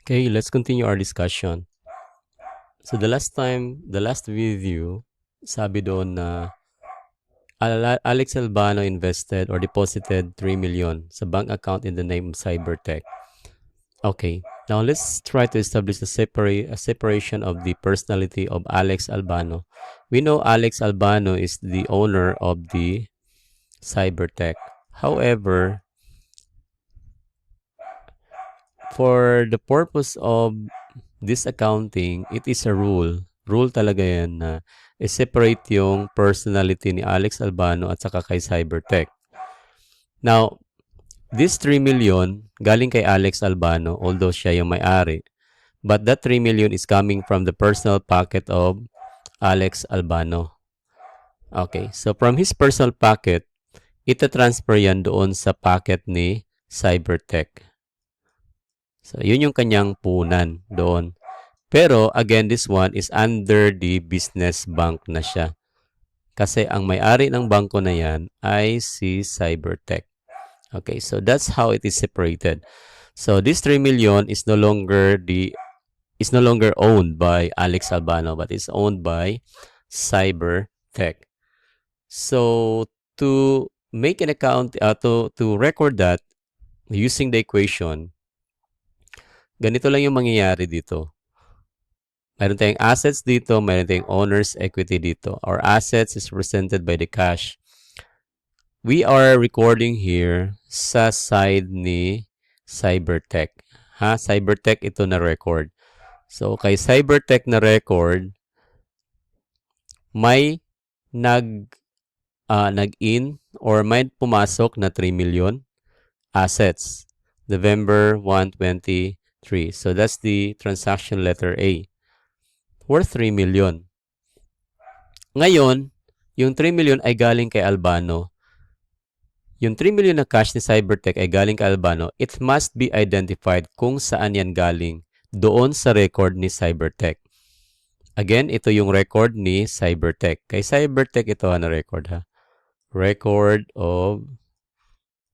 Okay, let's continue our discussion. So the last video, sabi doon na Alex Albano invested or deposited 3 million sa bank account in the name of Cybertech. Okay, now let's try to establish a separation of the personality of Alex Albano. We know Alex Albano is the owner of the Cybertech. However, for the purpose of this accounting, it is a rule. Rule talaga yan na i-separate yung personality ni Alex Albano at saka kay Cybertech. Now, this 3 million galing kay Alex Albano, although siya yung may-ari. But that 3 million is coming from the personal pocket of Alex Albano. Okay, so from his personal pocket, ita-transfer yan doon sa pocket ni Cybertech. So, yun yung kanyang punan doon. Pero, again, this one is under the business bank na siya. Kasi ang may-ari ng bangko na yan ay si Cybertech. Okay, so that's how it is separated. So, this 3 million is no longer owned by Alex Albano, but it's owned by Cybertech. So, to make an account, to record that using the equation, ganito lang yung mangyayari dito. Mayroon tayong assets dito, mayroon tayong owner's equity dito. Our assets is represented by the cash. We are recording here sa side ni Cybertech. Cybertech ito na record. So, kay Cybertech na record, may nag-in or may pumasok na 3 million assets. November 1, 2023. So, that's the transaction letter A. Worth 3 million. Ngayon, yung 3 million ay galing kay Albano. Yung 3 million na cash ni Cybertech ay galing kay Albano. It must be identified kung saan yan galing doon sa record ni Cybertech. Again, ito yung record ni Cybertech. Kay Cybertech ito na record Record of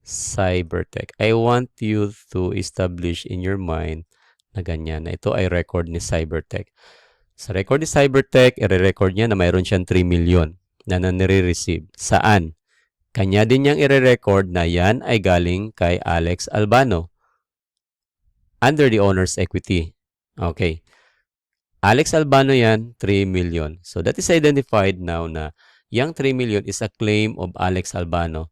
Cybertech. I want you to establish in your mind na ganyan, na ito ay record ni Cybertech. Sa record ni Cybertech, i-record niya na mayroon siyang 3 million na nire-receive. Saan? Kanya din niyang i-record na yan ay galing kay Alex Albano under the owner's equity. Okay. Alex Albano yan, 3 million. So that is identified now na yung 3 million is a claim of Alex Albano.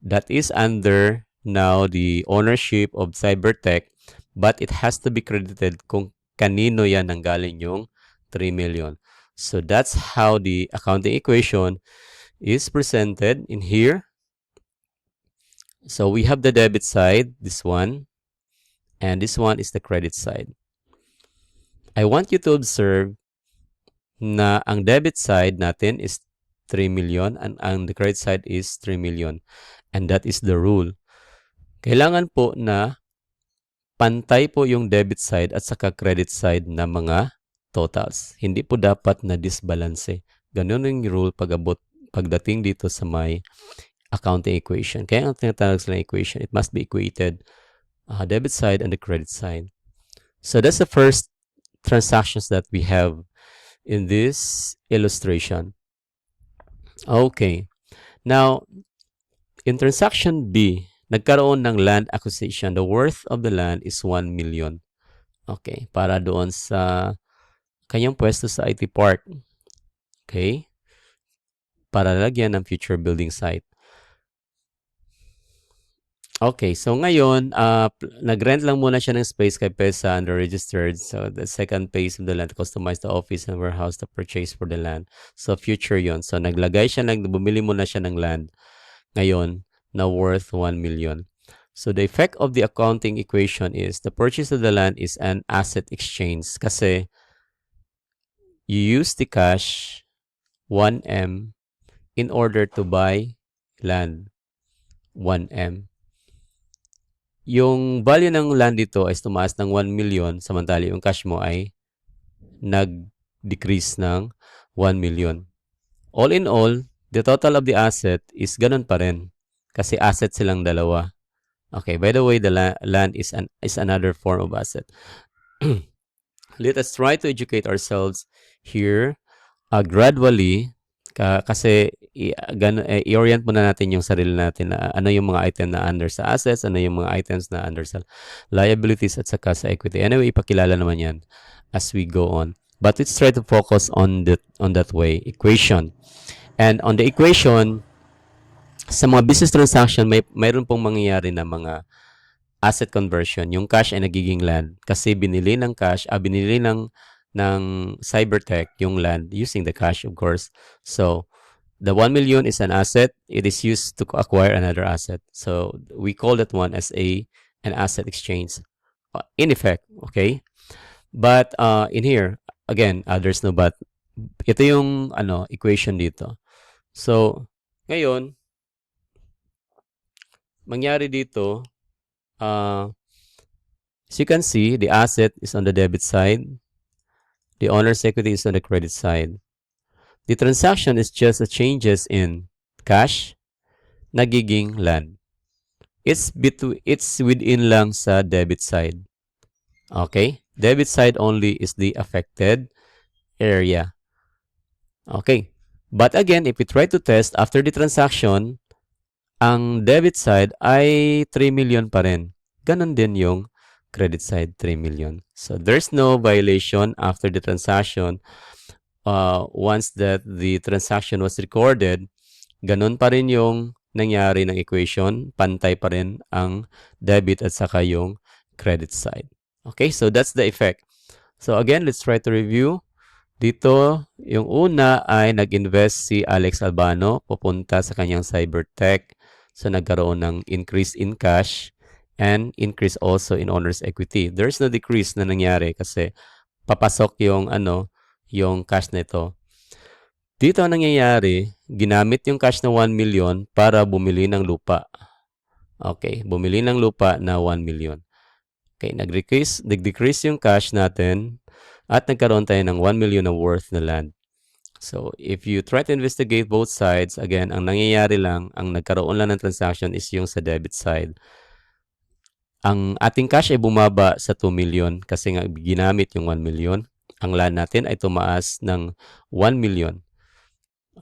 That is under now the ownership of Cybertech, but it has to be credited kung kanino yan ang galing yung 3 million. So that's how the accounting equation is presented in here. So we have the debit side, this one, and this one is the credit side. I want you to observe na ang debit side natin is 3 million and ang the credit side is 3 million. And that is the rule. Kailangan po na pantay po yung debit side at saka credit side na mga totals. Hindi po dapat na disbalance. Ganun yung rule pagdating dito sa may accounting equation. Kaya ang tinatawag sa equation, it must be equated debit side and the credit side. So that's the first transactions that we have in this illustration. Okay. Now, in transaction B, nagkaroon ng land acquisition. The worth of the land is 1 million. Okay. Para doon sa kanyang pwesto sa IT Park. Okay. Para lagyan ng future building site. Okay, so ngayon, nag-rent lang muna siya ng space kay PESA under registered. So the second phase of the land, customize the office and warehouse to purchase for the land. So future yon. So bumili muna siya ng land ngayon na worth 1 million. So the effect of the accounting equation is the purchase of the land is an asset exchange kasi you use the cash 1M in order to buy land 1M. Yung value ng land dito ay tumaas ng 1 million samantala yung cash mo ay nag-decrease ng 1 million. All in all, the total of the asset is ganun pa rin kasi asset silang dalawa. Okay, by the way, the land is another form of asset. let us try to educate ourselves here gradually kasi i-orient muna natin yung sarili natin na ano yung mga item na under sa assets, ano yung mga items na under sa liabilities at saka sa equity. Anyway, ipakilala naman yan as we go on. But let's try to focus on that way, equation. And on the equation, sa mga business transaction, mayroon pong mangyayari na mga asset conversion. Yung cash ay nagiging land kasi binili ng Cybertech yung land using the cash, of course. So, the 1 million is an asset. It is used to acquire another asset. So, we call that one as an asset exchange. In effect, okay? But in here, again, there's no but. Ito yung equation dito. So, ngayon, mangyari dito, as you can see, the asset is on the debit side. The owner's equity is on the credit side. The transaction is just a changes in cash, nagiging land. It's within lang sa debit side. Okay? Debit side only is the affected area. Okay. But again, if we try to test after the transaction, ang debit side ay 3 million pa rin. Ganon din yung credit side, 3 million. So there's no violation after the transaction. Once that the transaction was recorded, ganon pa rin yung nangyari ng equation, pantay pa rin ang debit at saka yung credit side. Okay, so that's the effect. So again, let's try to review. Dito, yung una ay nag-invest si Alex Albano pupunta sa kanyang Cybertech. So nagkaroon ng increase in cash and increase also in owner's equity. There's no decrease na nangyari kasi papasok yung yung cash na ito. Dito ang nangyayari, ginamit yung cash na 1 million para bumili ng lupa. Okay, bumili ng lupa na 1 million. Okay, nag-decrease yung cash natin at nagkaroon tayo ng 1 million na worth na land. So, if you try to investigate both sides, again, ang nangyayari lang, ang nagkaroon lang ng transaction is yung sa debit side. Ang ating cash ay bumaba sa 2 million kasi nga ginamit yung 1 million. Ang land natin ay tumaas ng 1 million.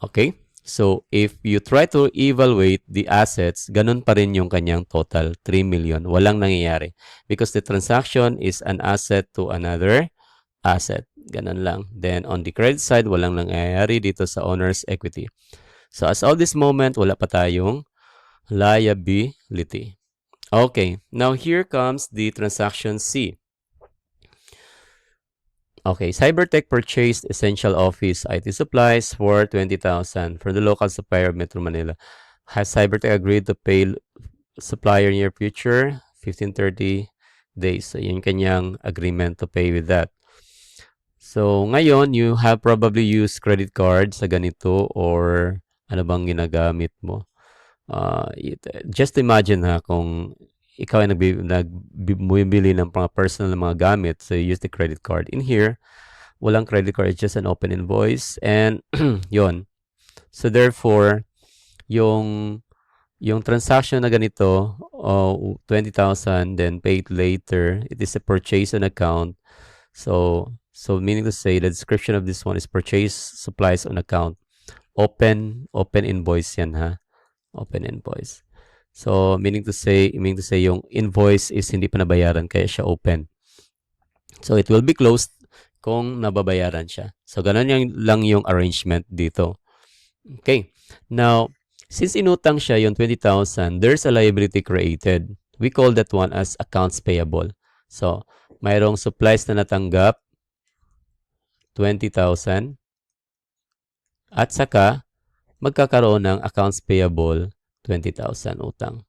Okay? So, if you try to evaluate the assets, ganun pa rin yung kanyang total, 3 million. Walang nangyayari. Because the transaction is an asset to another asset. Ganun lang. Then, on the credit side, walang nangyayari dito sa owner's equity. So, as of this moment, wala pa tayong liability. Okay. Now, here comes the transaction C. Okay, Cybertech purchased essential office IT supplies for 20,000 from the local supplier of Metro Manila. Has Cybertech agreed to pay supplier in near future? 15-30 days. So, yun kanyang agreement to pay with that. So, ngayon, you have probably used credit card sa ganito or ano bang ginagamit mo. Just imagine kung ikaw ay nagbibili ng mga personal na mga gamit, so you use the credit card. In here, walang credit card, it's just an open invoice. And, yon. So, therefore, yung transaction na ganito, 20,000, then paid later, it is a purchase on account. So meaning to say, the description of this one is purchase supplies on account. Open invoice yan Open invoice. So, meaning to say yung invoice is hindi pa nabayaran kaya siya open. So, it will be closed kung nababayaran siya. So, ganun lang yung arrangement dito. Okay. Now, since inutang siya yung 20,000, there's a liability created. We call that one as accounts payable. So, mayroong supplies na natanggap, 20,000. At saka, magkakaroon ng accounts payable, 20,000 utang.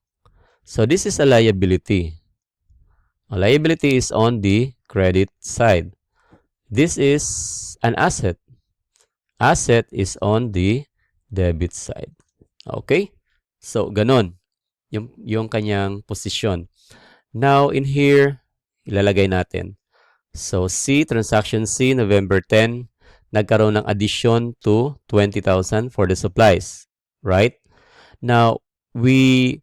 So, this is a liability. A liability is on the credit side. This is an asset. Asset is on the debit side. Okay? So, ganon. Yung kanyang posisyon. Now, in here, ilalagay natin. So, transaction C, November 10, nagkaroon ng addition to 20,000 for the supplies. Right? Now, Alex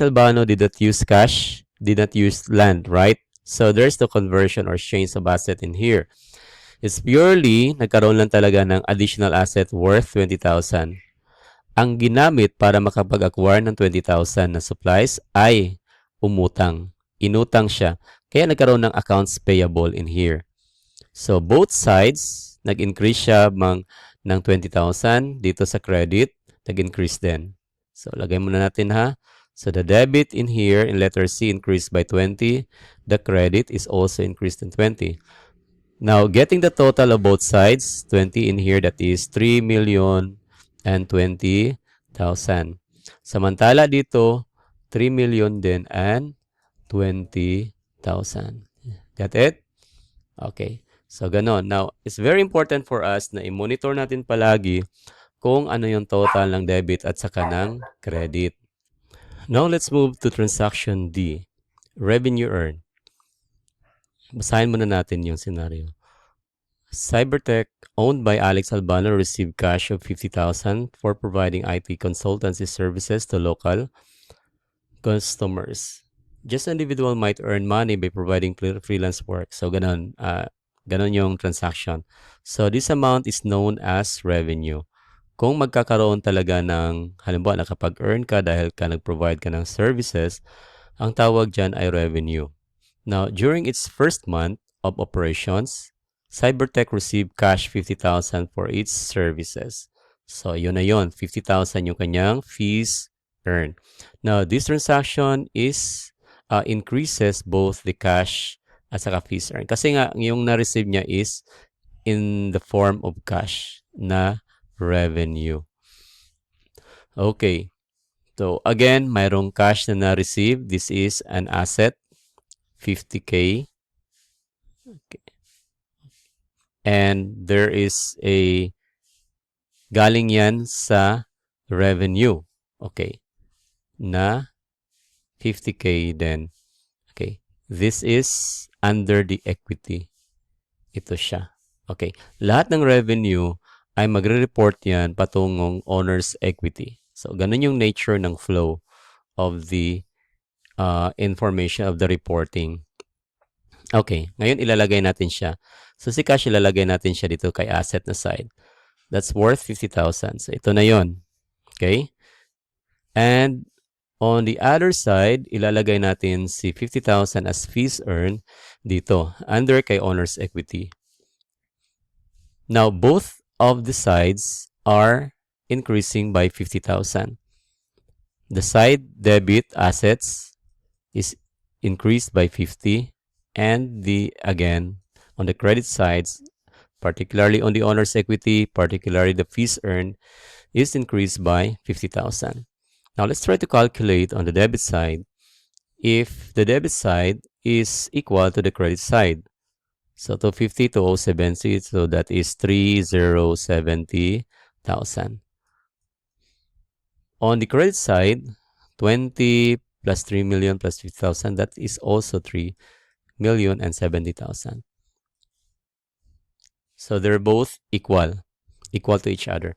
Albano did not use cash, did not use land, right? So there's the conversion or change of asset in here. It's purely nagkaroon lang talaga ng additional asset worth 20,000. Ang ginamit para makapag-acquire ng 20,000 na supplies ay umutang. Inutang siya. Kaya nagkaroon ng accounts payable in here. So both sides, nag-increase siya ng 20,000 dito sa credit, nag-increase din. So lagay muna natin ha. So the debit in here in letter C increased by 20. The credit is also increased in 20. Now getting the total of both sides, 20 in here, that is 3,020,000. Samantala dito, 3,000,000 din and 20,000. Got it? Okay. So, ganon. Now, it's very important for us na i-monitor natin palagi kung ano yung total ng debit at saka ng credit. Now, let's move to transaction D. Revenue earned. Basahin muna natin yung scenario. Cybertech, owned by Alex Albano, received cash of 50,000 for providing IT consultancy services to local customers. Just an individual might earn money by providing freelance work. So, ganon. Ganon yung transaction. So, this amount is known as revenue. Kung magkakaroon talaga ng, halimbawa, nakapag-earn ka dahil ka nag-provide ka ng services, ang tawag dyan ay revenue. Now, during its first month of operations, Cybertech received cash 50,000 for its services. So, yun na yun. 50,000 yung kanyang fees earned. Now, this transaction is increases both the cash at saka fees earned. Kasi nga, yung na-receive niya is in the form of cash na revenue. Okay. So, again, mayroong cash na na-receive. This is an asset, 50K. Okay. And there is a galing yan sa revenue. Okay. Na 50K then. Okay. This is under the equity. Ito siya. Okay. Lahat ng revenue ay magre-report yan patungong owner's equity. So, ganun yung nature ng flow of the information of the reporting. Okay. Ngayon, ilalagay natin siya. So, si cash, ilalagay natin siya dito kay asset na side. That's worth 50,000. So, ito na yon. Okay. And on the other side, ilalagay natin si 50,000 as fees earned dito, under kay owner's equity. Now, both of the sides are increasing by 50,000. The side debit assets is increased by 50, and again, on the credit sides, particularly on the owner's equity, particularly the fees earned, is increased by 50,000. Now, let's try to calculate on the debit side if the debit side is equal to the credit side. So, 250 to 070, so that is 3070,000. On the credit side, 20 plus 3 million plus 50,000, that is also 3,070,000. So, they're both equal to each other.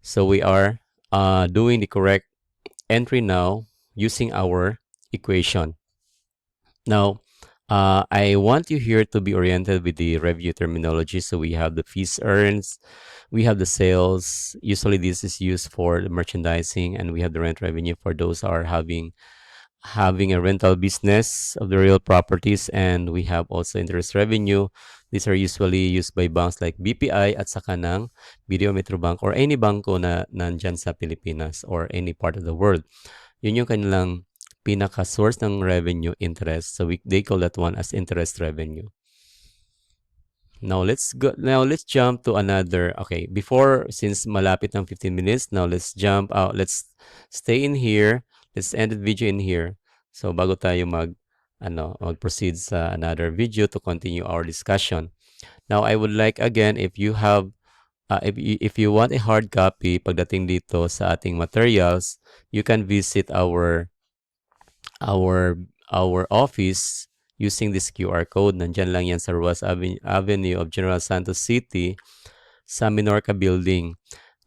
So, we are doing the correct entry now using our equation. Now, I want you here to be oriented with the revenue terminology. So we have the fees earned, we have the sales. Usually this is used for the merchandising, and we have the rent revenue for those who are having a rental business of the real properties, and we have also interest revenue. These are usually used by banks like BPI at saka ng Video Metro Bank or any banko na nandyan sa Pilipinas or any part of the world. Yun yung kanilang pinaka-source ng revenue, interest. So they call that one as interest revenue. Now let's jump to another. Okay, since malapit ng 15 minutes, now let's jump out. Let's stay in here. Let's end the video in here. So bago tayo mag-proceed sa another video to continue our discussion. Now I would like again, if you have if you want a hard copy pagdating dito sa ating materials, you can visit our office using this QR code. Nandyan lang yan sa Ruas Avenue of General Santos City sa Minorca Building.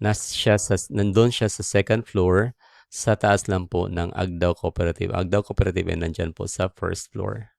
Nandun siya sa second floor, sa taas lang po ng Agdao Cooperative. Agdao Cooperative ay nandyan po sa first floor.